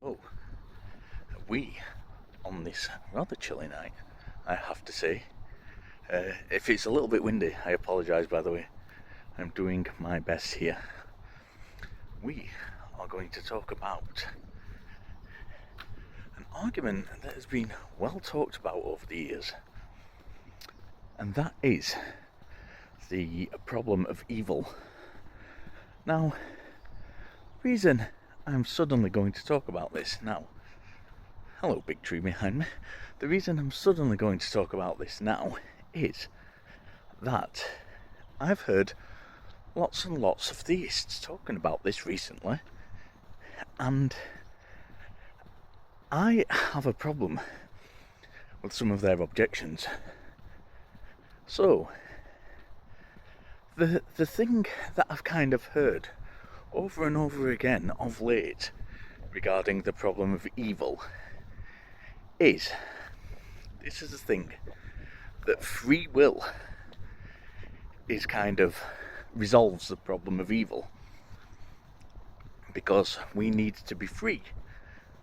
Oh, we on this rather chilly night, I have to say. If it's a little bit windy, I apologise, by the way. I'm doing my best here. We are going to talk about an argument that has been well talked about over the years, and that is the problem of evil. Now, the reason I'm suddenly going to talk about this now, hello big tree behind me, the reason I'm suddenly going to talk about this now is that I've heard lots and lots of theists talking about this recently, and I have a problem with some of their objections. So, the thing that I've kind of heard over and over again of late regarding the problem of evil is, this is the thing, that free will is kind of resolves the problem of evil, because we need to be free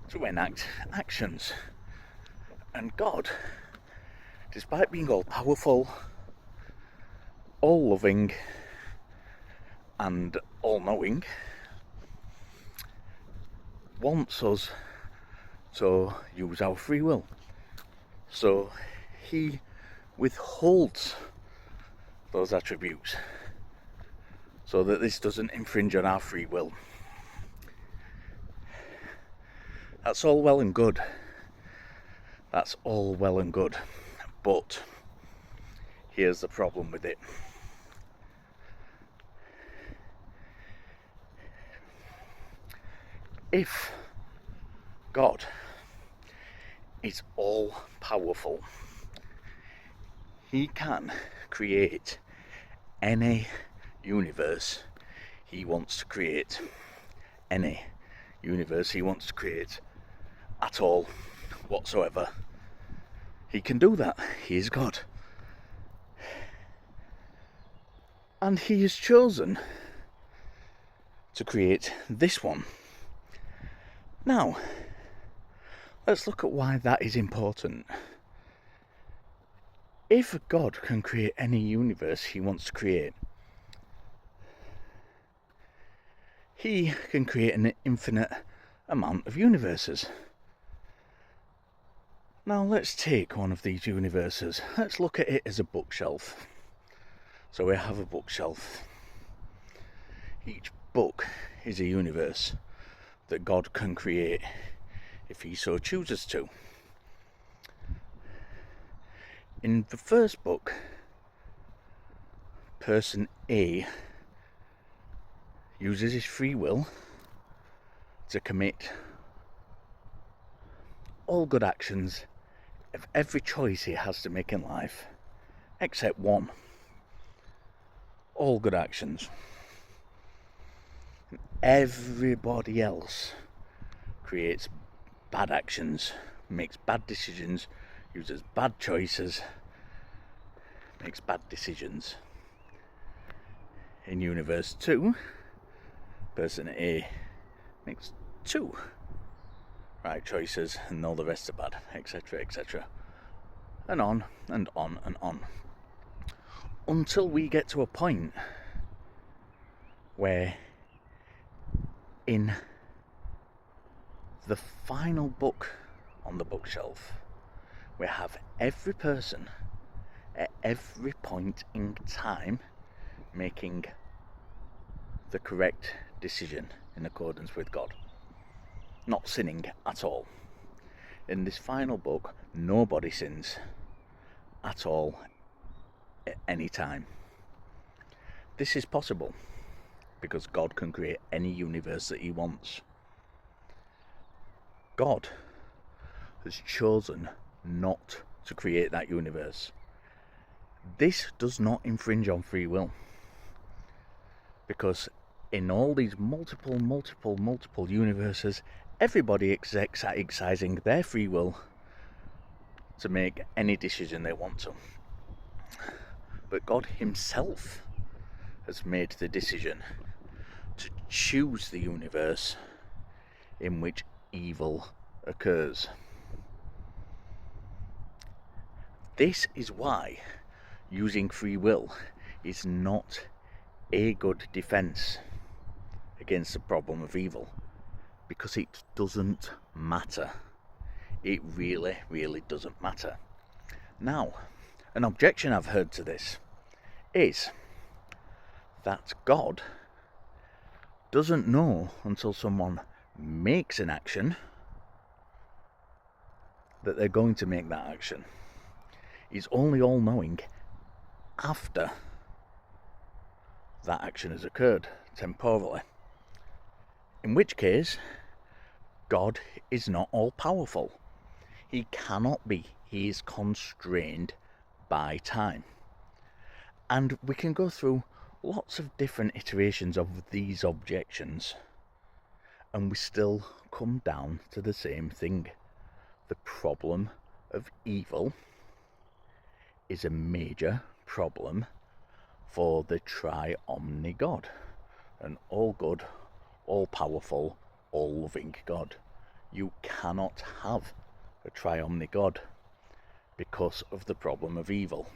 to enact actions. And God, despite being all powerful, all loving, and all knowing, wants us to use our free will. So he withholds those attributes so that this doesn't infringe on our free will. That's all well and good. That's all well and good. But here's the problem with it. If God is all powerful, he can create any universe he wants to create. Any universe he wants to create at all, whatsoever. He can do that. He is God. And he has chosen to create this one. Now, let's look at why that is important. If God can create any universe he wants to create, he can create an infinite amount of universes. Now let's take one of these universes. Let's look at it as a bookshelf. So we have a bookshelf. Each book is a universe that God can create if he so chooses to. In the first book, person A uses his free will to commit all good actions of every choice he has to make in life, except one. All good actions. Everybody else creates bad actions, makes bad decisions, uses bad choices, makes bad decisions. In universe 2, person A makes 2 right choices and all the rest are bad, etc., etc. And on and on and on. Until we get to a point where in the final book on the bookshelf, we have every person at every point in time making the correct decision in accordance with God, not sinning at all. In this final book, nobody sins at all at any time. This is possible because God can create any universe that he wants. God has chosen not to create that universe. This does not infringe on free will, because in all these multiple universes, everybody is exercising their free will to make any decision they want to. But God himself has made the decision to choose the universe in which evil occurs. This is why using free will is not a good defense against the problem of evil, because it doesn't matter. It really, really doesn't matter. Now, an objection I've heard to this is that God doesn't know until someone makes an action that they're going to make that action. He's only all-knowing after that action has occurred, temporally. In which case, God is not all-powerful. He cannot be. He is constrained by time. And we can go through lots of different iterations of these objections, and we still come down to the same thing. The problem of evil is a major problem for the Tri Omni God, an all-good, all-powerful, all-loving God. You cannot have a Tri Omni God because of the problem of evil.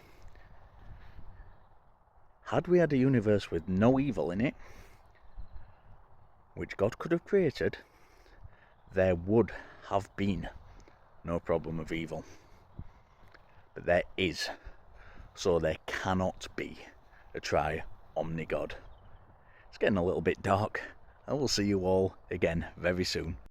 Had we had a universe with no evil in it, which God could have created, there would have been no problem of evil. But there is, so there cannot be a Tri Omni God. It's getting a little bit dark. I will see you all again very soon.